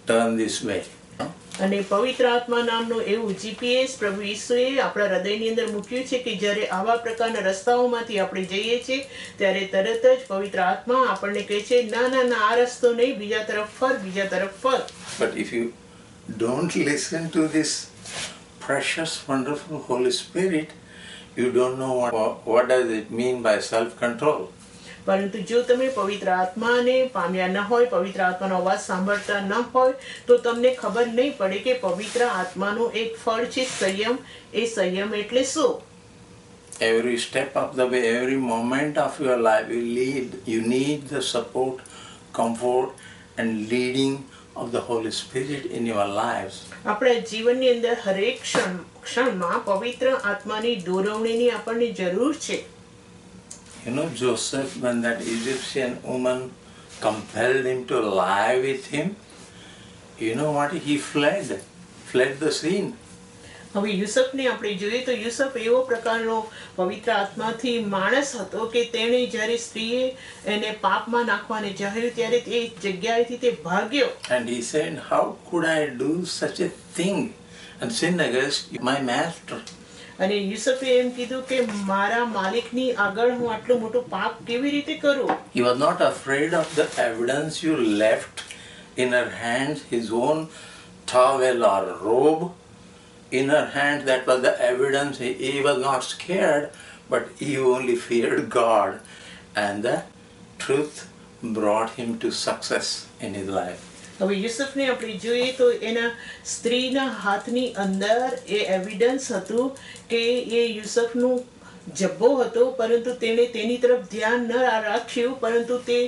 Speaker 1: turn this way.
Speaker 2: અને પવિત્ર આત્મા નામનું એવું જીપીએસ પ્રભુ ઈસુએ આપણા હૃદયની અંદર મૂક્યું છે કે જ્યારે આવા પ્રકારના રસ્તાઓમાંથી આપણે જઈએ છીએ ત્યારે તરત જ પવિત્ર આત્મા આપણને કહે છે ના ના ના આ રસ્તો નહીં, બીજા તરફ ફર, બીજા તરફ ફર.
Speaker 1: But if you don't listen to this precious, wonderful Holy Spirit, you don't know what does it mean by self-control.
Speaker 2: પરંતુ જો તમે પવિત્ર આત્માને પામ્યા ન હોય, પવિત્ર આત્માનો અવાજ સાંભળતા ન હોય, તો તમને ખબર નહીં પડે કે પવિત્ર આત્માનું એક ફળ છે સંયમ. એ સંયમ એટલે શું?
Speaker 1: Every step of the way, every moment of your life, you need the support, comfort, and leading of the Holy Spirit in your lives.
Speaker 2: આપણા જીવનની અંદર હરેક ક્ષણમાં પવિત્ર આત્માની દોરવણીની આપણને જરૂર છે.
Speaker 1: You know, Joseph, when that Egyptian woman compelled him to lie with him, you know what? He fled the scene.
Speaker 2: હવે યુસુફને આપણે જોઈએ તો યુસુફ એવો પ્રકારનો પવિત્ર આત્માથી માણસ હતો કે તેણે જ્યારે સ્ત્રીએ એને પાપમાં નાખવાને ચાહ્યું ત્યારે તે જગ્યાએથી તે ભાગ્યો.
Speaker 1: And he said, how could I do such a thing and sin against my master?
Speaker 2: અને યુસુફે એમ કીધું કે મારા માલિકની આગળ હું આટલું મોટું પાપ કેવી રીતે કરું?
Speaker 1: He was not afraid of the evidence you left in her hands, his own towel or robe in her hand. That was the evidence. He was not scared, but he only feared God, and the truth brought him to success in his life.
Speaker 2: હવે યુસુફને આપણે જોઈએ તો એના સ્ત્રીના હાથની અંદર એ evidence હતું કે એ યુસુફનું જબ્બો હતો, પરંતુ તેણે તેની તરફ ધ્યાન ન રાખ્યું, પરંતુ તે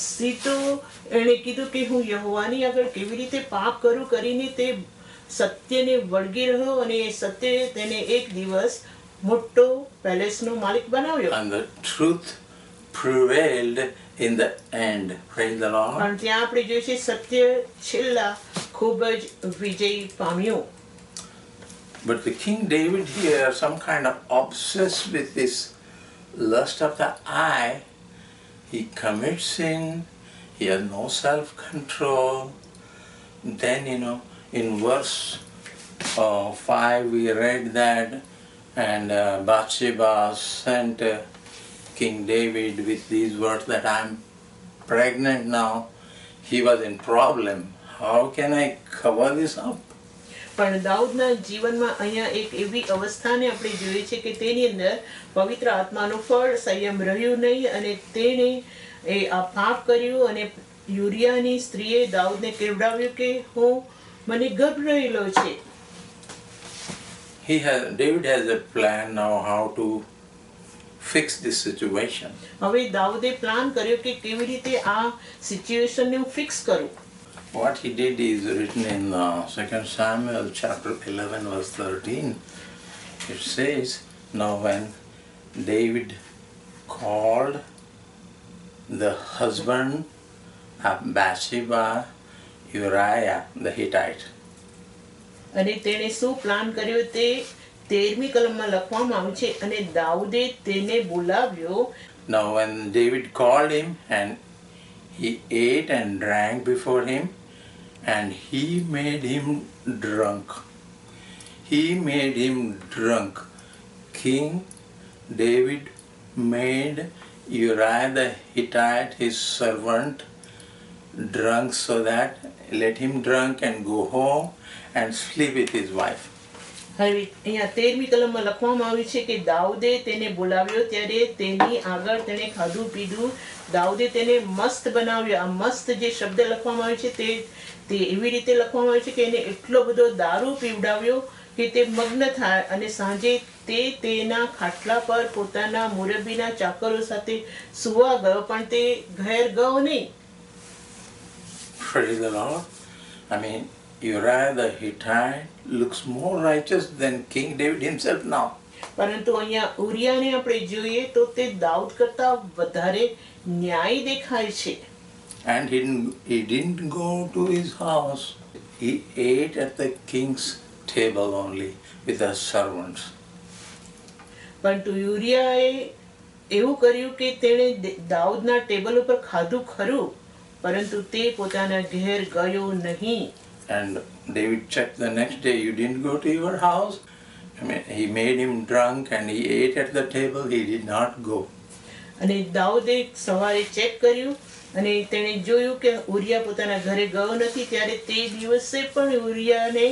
Speaker 2: સીધો એણે કીધું કે હું યહોવાની આગળ કેવી રીતે પાપ કરું કરીને તે સત્યને વળગી રહ્યો અને એ સત્ય તેને એક દિવસ મોટો પેલેસનો માલિક બનાવ્યો.
Speaker 1: And the truth prevailed in the end. Praise the Lord.
Speaker 2: પણ ત્યાં આપણે જોઈશે સત્ય છેલ્લા ખૂબ જ વિજય પામ્યું.
Speaker 1: But the King David here, some kind of obsessed with this lust of the eye, he commits sin, he has no self-control. Then, in verse 5 we read that, and Bathsheba sent King David with these words that I'm pregnant now. He was in problem. How can I cover this up?
Speaker 2: પણ દાઉદના જીવનમાં અહીંયા એક એવી અવસ્થાને આપણે જોઈએ છે કે તેની અંદર પવિત્ર આત્માનું ફળ સંયમ રહ્યું નહીં અને તેણે આ પાપ કર્યું અને યુરિયાની સ્ત્રીએ દાઉદને કહેવડાવ્યું કે મને ગર્ભ રહેલો છે.
Speaker 1: David has a plan now how to fix this situation.
Speaker 2: હવે દાઉદે પ્લાન કર્યો કે કેવી રીતે આ સિચ્યુએશનને હું ફિક્સ કરું.
Speaker 1: What he did is written in 2 Samuel chapter 11 verse 13. It says, now when David called the husband of Bathsheba, Uriah the Hittite.
Speaker 2: અને તેણે શું પ્લાન કર્યો તે 13મી કલમમાં લખવામાં આવ્યું છે. અને દાઉદે તેને બોલાવ્યો.
Speaker 1: Now when David called him, and he ate and drank before him, and he made him drunk. He made him drunk. King David made Uriah the Hittite, his servant, drunk, so that let him drunk and go home and sleep with his wife.
Speaker 2: હવે અહીંયા 13મી કલમમાં લખવામાં આવ્યું છે કે દાઉદે તેને બોલાવ્યો ત્યારે તેની આગળ તેણે ખાધું પીધું. દાઉદે તેને મસ્ત બનાવ્યો. આ મસ્ત જે શબ્દ લખવામાં આવ્યો છે તે એવી રીતે લખવામાં આવ્યો છે કે એને એટલો બધો દારૂ પીવડાવ્યો કે તે મગ્ન થાય અને સાંજે તે તેના ખાટલા પર પોતાના મુરબ્બીના ચાકરો સાથે સુવા ગયો, પણ તે ઘેર ગયો નહીં.
Speaker 1: Praise the Lord. I mean, Uriah the Hittite looks more righteous than King David himself now.
Speaker 2: પરંતુ અહીંયા ઉરિયાને આપણે જોઈએ તો તે દાઉદ કરતા વધારે ન્યાયી દેખાય છે.
Speaker 1: And he didn't go to his house. He ate at the king's table only with the servants.
Speaker 2: પરંતુ યુરિયાએ એવું કર્યું કે તેણે દાઉદના ટેબલ ઉપર ખાધું ખરું, પરંતુ તે પોતાના ઘેર ગયો નહીં.
Speaker 1: And David checked the next day, you didn't go to your house? I mean, he made him drunk and he ate at the table, he did not go.
Speaker 2: અને દાઉદે સવારે ચેક કર્યું અને તેણે જોયું કે ઉરિયા પોતાના ઘરે ગયો નથી. ત્યારે તે દિવસે પણ ઉરિયાને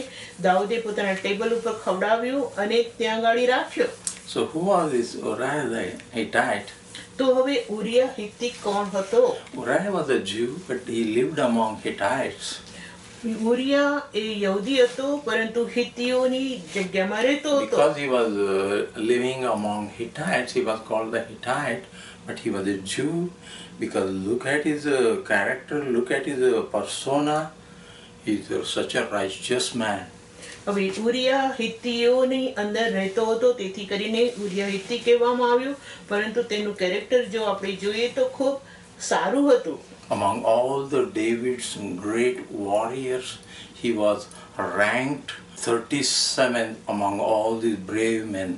Speaker 2: દાઉદે પોતાના ટેબલ ઉપર ખવડાવ્યું અને ત્યાં ગાડી રાખ્યો.
Speaker 1: So who was this Uriah the Hittite?
Speaker 2: તો હવે ઉરિયા હિત્તી કોણ હતો?
Speaker 1: Uriah was a Jew, but he lived among Hittites.
Speaker 2: Uriah એ યહૂદી હતો, પરંતુ હિત્તીઓની જગ્યામાં રહેતો હતો.
Speaker 1: Because he was living among Hittites, he was called the Hittite, but he was a Jew. Because look at his character, look at his persona, he's such a righteous man.
Speaker 2: હવે urea હિત્તીઓની અંદર રહેતો હતો, તેથી કરીને urea હિત્તી કહેવામાં આવ્યું, પરંતુ તેનું કેરેક્ટર જો આપણે જોઈએ તો ખૂબ સારું હતું.
Speaker 1: Among all the David's great warriors, he was ranked 37th among all these brave men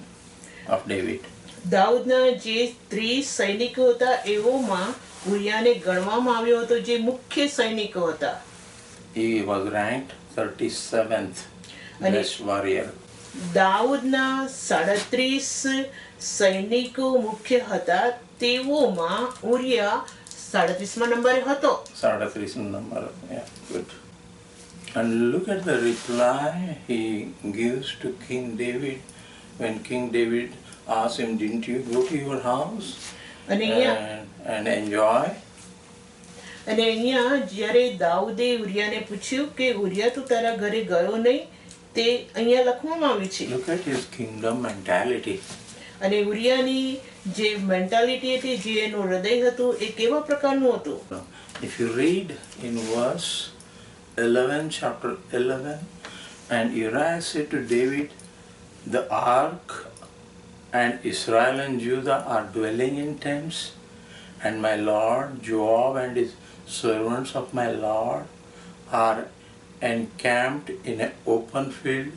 Speaker 1: of David.
Speaker 2: દાઉદના જે 30 સૈનિકો હતા એવોમાં ઉરિયાને ગણવામાં આવ્યો હતો, જે મુખ્ય સૈનિકો હતા.
Speaker 1: He was ranked 37th best warrior.
Speaker 2: દાઉદના 37 સૈનિકો મુખ્ય હતા, તેઓમાં ઉરિયા 37મા નંબરે હતો.
Speaker 1: 37 number, yeah, good. And look at the reply he gives to King David when King David asks him, didn't you go to your house and enjoy?
Speaker 2: અને અહીંયા જ્યારે દાઉદે ઉરિયાને પૂછ્યું કે ઉરિયા તું તારા ઘરે ગયો નહીં, તે અહીંયા લખવામાં આવ્યું છે.
Speaker 1: Look at his kingdom mentality.
Speaker 2: અને ઉરિયાની જે મેન્ટાલિટી હતી, જે એનું હૃદય હતું, એ કેવા પ્રકારનું હતું?
Speaker 1: If you read in verse 11, chapter 11, and Uriah said to David, the ark and Israel and Judah are dwelling in tents, and my lord Joab and his servants of my lord are encamped in an open field.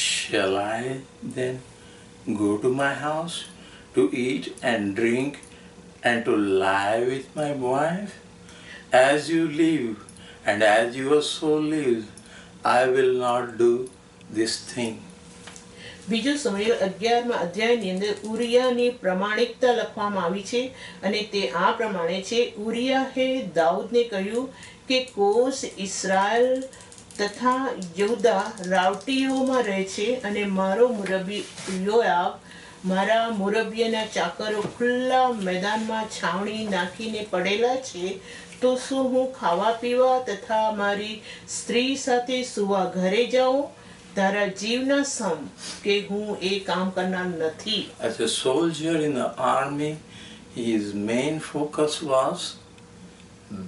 Speaker 1: Shall I then go to my house to eat and drink and to lie with my wife? As you live and as your soul lives, I will not do this thing.
Speaker 2: બીજું Samuel 11મા અધ્યાયની અંદર ઉરિયાની પ્રમાણિકતા લખવામાં આવી છે અને તે આ પ્રમાણે છે. ઉરિયાએ દાઉદને કહ્યું કે કોષ ઇસ્રાએલ તથા યહૂદા રાવટીઓમાં રહે છે અને મારો મુરબ્બી યોઆબ મારા મુરબ્બીના ચાકરો ખુલ્લા મેદાનમાં છાવણી નાખીને પડેલા છે, તો શું હું ખાવા પીવા તથા મારી સ્ત્રી સાથે સુવા ઘરે જાઉં? તારા જીવના સમ કે હું એ કામ કરનાર નથી.
Speaker 1: As a soldier in the army, his main focus was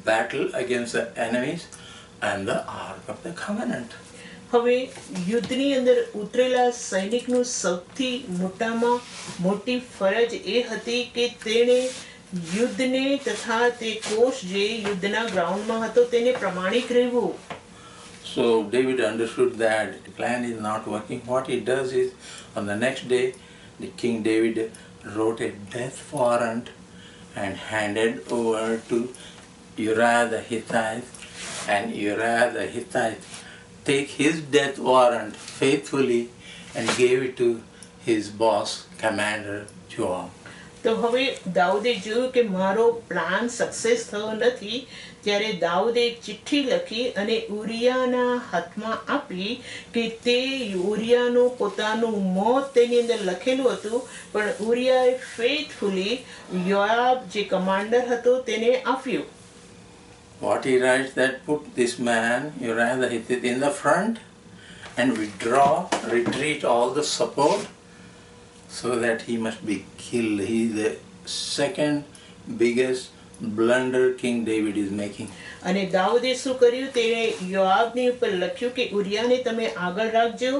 Speaker 1: battle against the enemies and the Ark of the Covenant.
Speaker 2: હવે યુદ્ધની અંદર ઉતરેલા સૈનિકનું સૌથી મોટામાં મોટી ફરજ એ હતી કે તેણે યુદ્ધને તથા તે કોષ જે યુદ્ધના ગ્રાઉન્ડમાં હતો તેને પ્રમાણિક રહેવું.
Speaker 1: So David understood that the plan is not working. What he does is, on the next day, the King David wrote a death warrant and handed over to Uriah the Hittite, and Uriah the Hittite take his death warrant faithfully and gave it to his boss, commander Joab.
Speaker 2: તો હવે દાઉદે જોયું કે મારો plan success થયો નથી, ત્યારે દાઉદે એક ચિઠ્ઠી લખી અને ઉરિયાના હાથમાં આપી કે તે ઉરિયાનું પોતાનું મોત તેની અંદર લખેલું હતું, પણ ઉરિયાએ ફેથફુલી યોઆબ જે કમાન્ડર હતો તેને આપ્યું.
Speaker 1: What he writes, that put this man, Uriah the Hittite, in the front and retreat all the support so that he must be killed. He is the second biggest blunder King David is making.
Speaker 2: અને દાઉદે શું કર્યું, તેણે યોઆબની ઉપર લખ્યું કે ઉરિયાને તમે આગળ રાખજો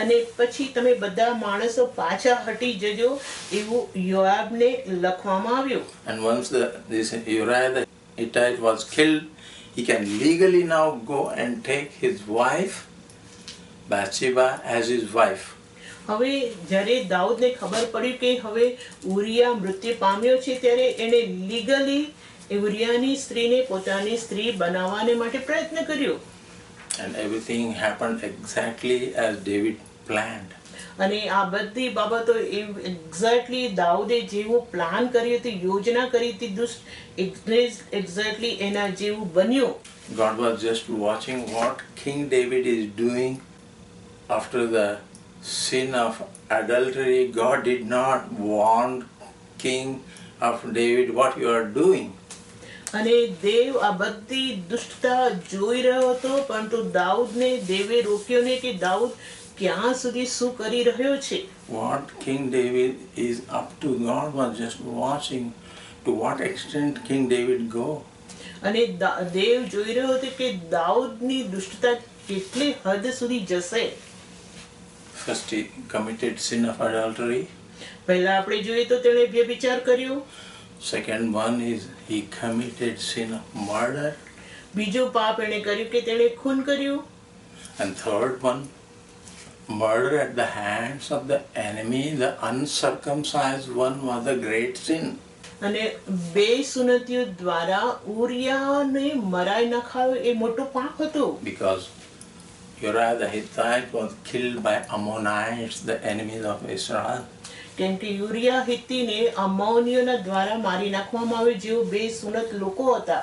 Speaker 2: અને પછી તમે બધા માણસો પાછા હટી જજો, એવું યોઆબને લખવામાં આવ્યું.
Speaker 1: And once this Uriah the Hittite was killed, he can legally now go and take his wife Bathsheba as his wife.
Speaker 2: હવે જ્યારે દાઉદને ખબર પડી કે હવે ઉરિયા મૃત્યુ પામ્યો છે, ત્યારે એણે લીગલી ઉરિયાની સ્ત્રીને પોતાની સ્ત્રી બનાવવાને માટે પ્રયત્ન કર્યો.
Speaker 1: And everything happened exactly as David planned.
Speaker 2: અને આ બધી બાબતો એક્ઝેક્ટલી દાઉદે જેવું પ્લાન કર્યું હતું, યોજના કરી હતી, એક્ઝેક્ટલી એના જેવું બન્યું.
Speaker 1: God was just watching what King David is doing after the sin of adultery. God did not warn King of David what you are doing.
Speaker 2: અને દેવ આ બધી દુષ્ટતા જોઈ રહ્યો હતો, પરંતુ દાઉદને દેવે રોક્યો નહીં કે દાઉદ ક્યાં સુધી શું કરી રહ્યો છે.
Speaker 1: What King David is up to, God was just watching to what extent King David go.
Speaker 2: અને દેવ જોઈ રહ્યો હતો કે દાઉદની દુષ્ટતા કેટલી હદ સુધી જશે.
Speaker 1: First he committed sin of adultery.
Speaker 2: પહેલા આપણે જોઈએ તો તેણે વ્યભિચાર કર્યો.
Speaker 1: Second one is he committed sin of murder.
Speaker 2: બીજું પાપ એણે કર્યું કે તેણે ખૂન કર્યું.
Speaker 1: And third one, murder at the hands of the enemy, the uncircumcised one, was a great sin.
Speaker 2: અને બે સુનતીઓ દ્વારા ઉરિયાને મરાઈ નખાયો એ મોટો પાપ હતો.
Speaker 1: Because Uriah the Hittite was killed by Ammonites, the enemies of Israel.
Speaker 2: કેમ કે યુરિયા હિત્તીને અમ્મોનીયોના દ્વારા મારી નાખવામાં આવ્યો, જેઓ બે સુનત લોકો હતા.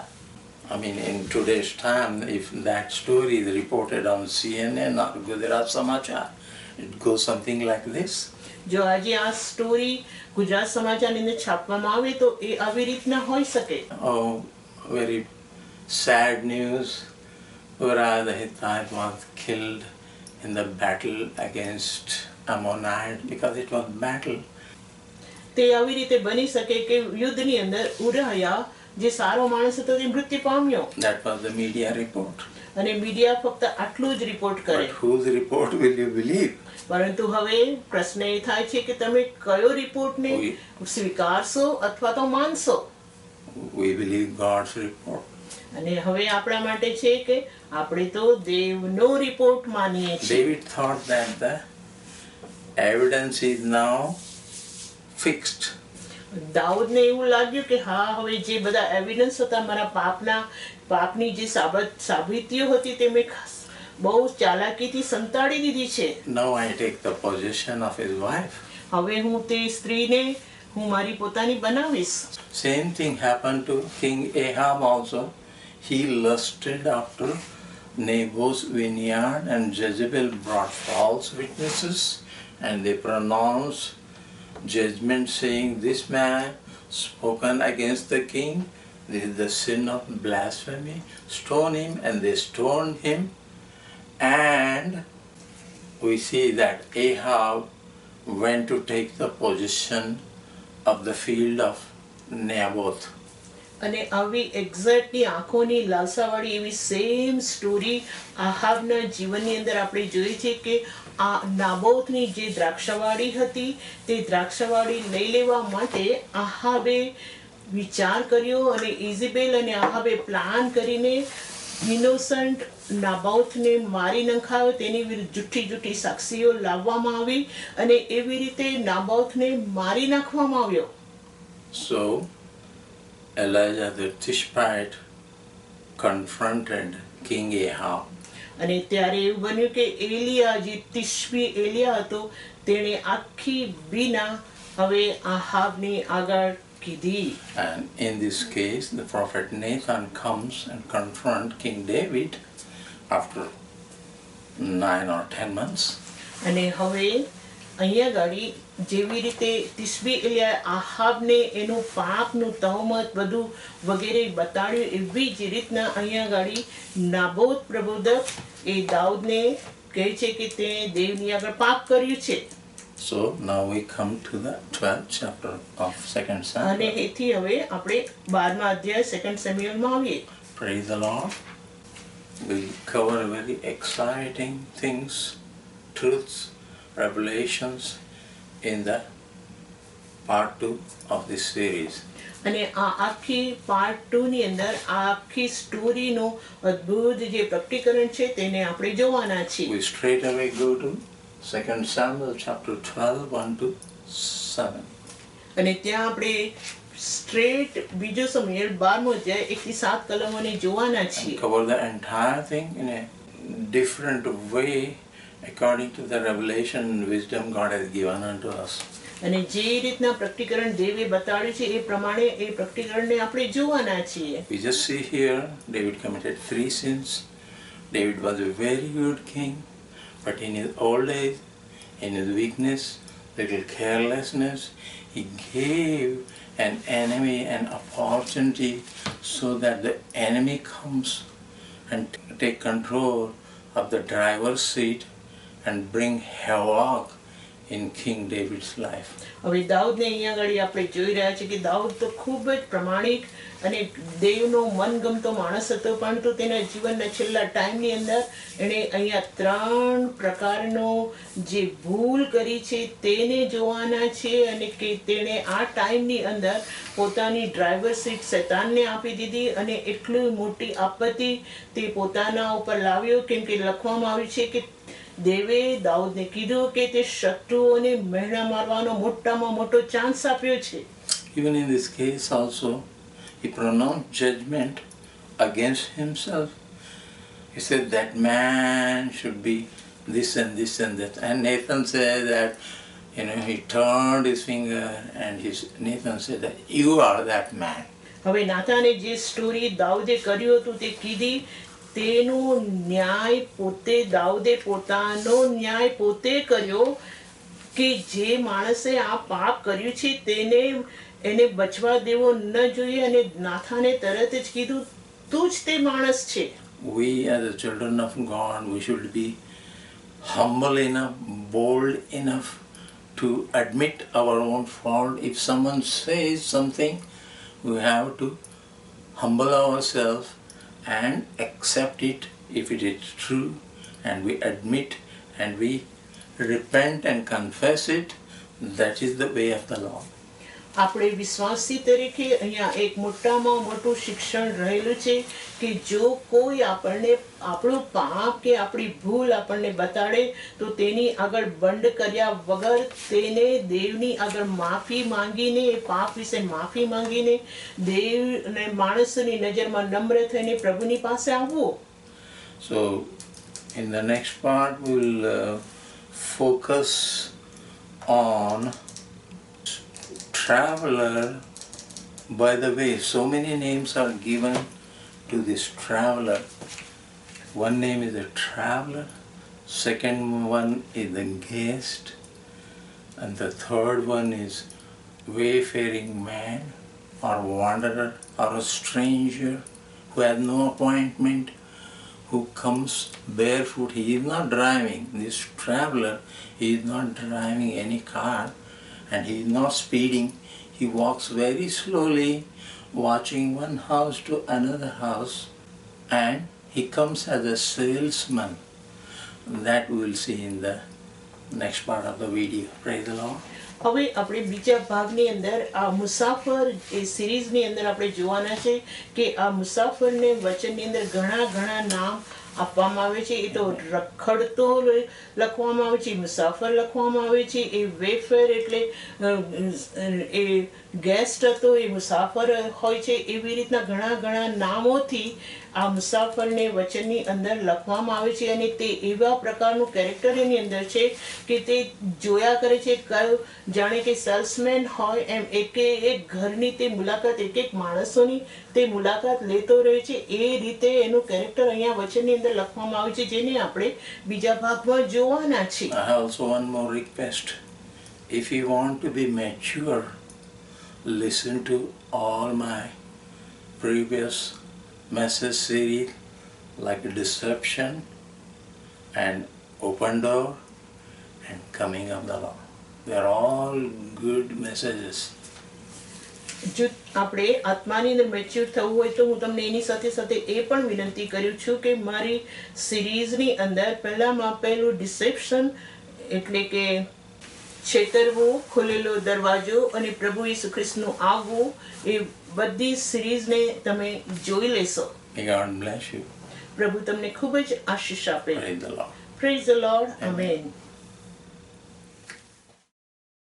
Speaker 1: I mean, in today's time, if that story is reported on CNN or Gujarat Samachar, it goes something like this.
Speaker 2: જો આજે આ સ્ટોરી ગુજરાત સમાચારની અંદર છાપવામાં આવે તો એ આવી રીતના હોઈ શકે.
Speaker 1: Oh, very sad news. Uriah the Hittite was killed in the battle against Ammonite, because it was battle.
Speaker 2: તે આવી રીતે બની શકે કે યુદ્ધની અંદર ઉરિયા જે સારો માણસ હતો તે મૃત્યુ પામ્યો.
Speaker 1: That was the media report.
Speaker 2: અને મીડિયા ફક્ત આટલું જ રિપોર્ટ કરે.
Speaker 1: But whose report will you believe?
Speaker 2: પરંતુ હવે પ્રશ્ન એ થાય છે કે તમે કયો રિપોર્ટને સ્વીકારશો અથવા તો માનશો.
Speaker 1: We believe God's report.
Speaker 2: અને હવે આપણા માટે છે કે આપણે તો દેવનો રિપોર્ટ માનીએ છીએ.
Speaker 1: David thought that the evidence is now fixed.
Speaker 2: દાઉદને એવું લાગ્યું કે હા, હવે જે બધા એવિડન્સ હતા મારા પાપની જે સાબિતીઓ હતી તે મેં બહુ ચાલાકીથી સંતાડી દીધી છે.
Speaker 1: Now I take the possession of his wife.
Speaker 2: હવે હું તે સ્ત્રીને હું મારી પોતાની બનાવીશ.
Speaker 1: Same thing happened to King Ahab also. He lusted after Naboth's vineyard, and Jezebel brought false witnesses, and they pronounced judgment, saying, "This man spoken against the king. This is the sin of blasphemy. Stone him." And they stoned him. And we see that Ahab went to take the possession of the field of Naboth.
Speaker 2: અને આવી exactly આંખોની લાલસાવાળી એવી same story આહાબના જીવનની અંદર આપણે જોઈ છે કે આ નાબોથની જે દ્રાક્ષાવાડી હતી તે દ્રાક્ષાવાડી લઈ લેવા માટે આહાબે વિચાર કર્યો અને ઇઝેબેલ અને આહાબે પ્લાન કરીને ઇનોસન્ટ નાબોથને મારી નખાયો, તેની વિરુદ્ધ જૂઠી જૂઠી સાક્ષીઓ લાવવામાં આવી અને એવી રીતે નાબોથને મારી નાખવામાં આવ્યો.
Speaker 1: So Elijah the Tishbite confronted King Ahab.
Speaker 2: અને ત્યારે એવું બન્યું કે એલિયા જે તિશ્બી એલિયા હતો તેણે આખી બીના હવે આહાબની આગળ કીધી.
Speaker 1: And in this case, the prophet Nathan comes and confronts King David after 9 or 10 months.
Speaker 2: અને હવે અહીંયા ગાડી જેવી રીતે તિશ્બી એલિયાએ આહાબને એનું પાપનું તહમત બધું વગેરે બતાડ્યું, એવી જ રીતના અહીંયા ગાડી નાબોત પ્રબોધક એ દાઉદને કહે છે કે તેણે દેવની આગળ પાપ કર્યું છે.
Speaker 1: So now we come to the 12th chapter of 2 Samuel.
Speaker 2: અને એથી હવે આપણે 12મા અધ્યાય 2 સેમ્યુએલમાં આવીએ.
Speaker 1: Praise the Lord. We'll cover very exciting things, truths, revelations in the part 2 of this series.
Speaker 2: અને આ આખી પાર્ટ 2 ની અંદર આ આખી સ્ટોરીનો અદ્ભુત જે પ્રકટીકરણ છે તેને આપણે જોવાના છીએ.
Speaker 1: We straight away go to 2 Samuel chapter 12, 1 to 7.
Speaker 2: અને ત્યાં આપણે સ્ટ્રેટ બીજો સમુએલ 12મો અધ્યાય 1 થી 7 કલમોને જોવાના છીએ.
Speaker 1: Cover the entire thing in a different way according to the revelation and wisdom God has given unto us.
Speaker 2: અને જે રીતના પ્રકટીકરણ દેવે બતાડ્યું છે એ પ્રમાણે એ પ્રકટીકરણને આપણે જોવાના છીએ.
Speaker 1: We just see here David committed 3 sins. David was a very good king, but in his old age, in his weakness, little carelessness, he gave an enemy an opportunity so that the enemy comes and take control of the driver's seat and bring havoc in King David's life.
Speaker 2: હવે દાઉદને અહીંયા આગળ આપણે જોઈ રહ્યા છીએ કે દાઉદ તો ખૂબ જ પ્રમાણિક અને દેવનો મનગમતો માણસ હતો, પરંતુ તેના જીવનના છેલ્લા ટાઈમની અંદર એણે અહીંયા 3 પ્રકારનો જે ભૂલ કરી છે તેને જોવાના છે અને કે તેણે આ ટાઈમની અંદર પોતાની ડ્રાઈવર સીટ શૈતાનને આપી દીધી અને એટલી મોટી આપત્તિ તે પોતાના ઉપર લાવ્યો, કેમ કે લખવામાં આવ્યું છે કે દેવે દાઉદને કીધું કે તે શત્રુઓને મહેણા મારવાનો મોટામાં મોટો ચાન્સ આપ્યો છે.
Speaker 1: Even in this case also, he pronounced judgment against himself. He said that man should be this and this and that. And Nathan said that, he turned his finger and Nathan said that you are that man.
Speaker 2: હવે નાથાને જે story દાઉદે કર્યું હતું તે કીધી, તેનો ન્યાય પોતે દાઉદે પોતાનો ન્યાય પોતે કર્યો કે જે માણસે આ પાપ કર્યું છે તેને એને બચવા દેવો ન જોઈએ અને નાથાને તરત જ કીધું તું જ તે માણસ છે.
Speaker 1: We as the children of God, we should be humble enough, bold enough to admit our own fault. If someone says something, we have to humble ourselves and accept it if it is true, and we admit and we repent and confess it. That is the way of the Lord.
Speaker 2: આપણે વિશ્વાસી તરીકે અહીંયા એક મોટામાં મોટું શિક્ષણ રહેલું છે કે જો કોઈ આપણને આપણું પાપ કે આપણી ભૂલ આપણને બતાડે તો તેની આગળ બંધ કર્યા વગર તેને દેવની આગળ માફી માંગીને એ પાપ વિશે માફી માંગીને દેવને માણસની નજરમાં નમ્ર થઈને પ્રભુની પાસે આવવું.
Speaker 1: So in the next part we will focus on traveler. By the way, so many names are given to this traveler. One name is a traveler, second one is the guest, and the third one is wayfaring man or wanderer or a stranger who has no appointment, who comes barefoot. He is not driving. This traveler, he is not driving any car and he is not speeding. He walks very slowly, watching one house to another house, and he comes as a salesman. That we will see in the next part of the video. Praise the Lord.
Speaker 2: હવે આપણે બીજા ભાગની અંદર આ મુસાફર એ સિરીઝની અંદર આપણે જોવાના છે કે આ મુસાફરને વચનની અંદર ઘણા ઘણા નામ આપવામાં આવે છે. એ તો રખડતો લખવામાં આવે છે, મુસાફર લખવામાં આવે છે, એ વેફેર એટલે એ ગેસ્ટ હતો એ મુસાફર હોય છે. એવી રીતના ઘણા ઘણા નામોથી આ મુસાફરને વચનની અંદર લખવામાં આવે છે અને તે એવા પ્રકારનું કેરેક્ટર એની અંદર છે કે તે જોયા કરે છે જાણે કે સેલ્સમેન હોય એમ એક એક ઘરની તે મુલાકાત એક એક માણસોની તે મુલાકાત લેતો રહે છે. એ રીતે એનું કેરેક્ટર અહીંયા વચનની અંદર લખવામાં આવે છે જેને આપણે બીજા ભાગમાં જોવાના છે.
Speaker 1: I have also one more request. If you want to be mature, listen to all my previous message series like Deception and Open Door and Coming of the Lord. They are all good messages.
Speaker 2: જો આપણે આત્માની અંદર mature થવું હોય તો હું તમને એની સાથે સાથે એ પણ વિનંતી કર્યું છું કે મારી સિરીઝની અંદર પહેલામાં પહેલું ડિસેપ્શન એટલે કે છેતરવું, ખુલેલો દરવાજો અને પ્રભુ ઈસુ ખ્રિસ્તનું આવવું એ બધી સિરીઝને તમે જોઈ લેશો.
Speaker 1: May God bless you.
Speaker 2: પ્રભુ તમને ખૂબ જ આશીષ આપે.
Speaker 1: Praise the Lord.
Speaker 2: Praise the Lord. Amen.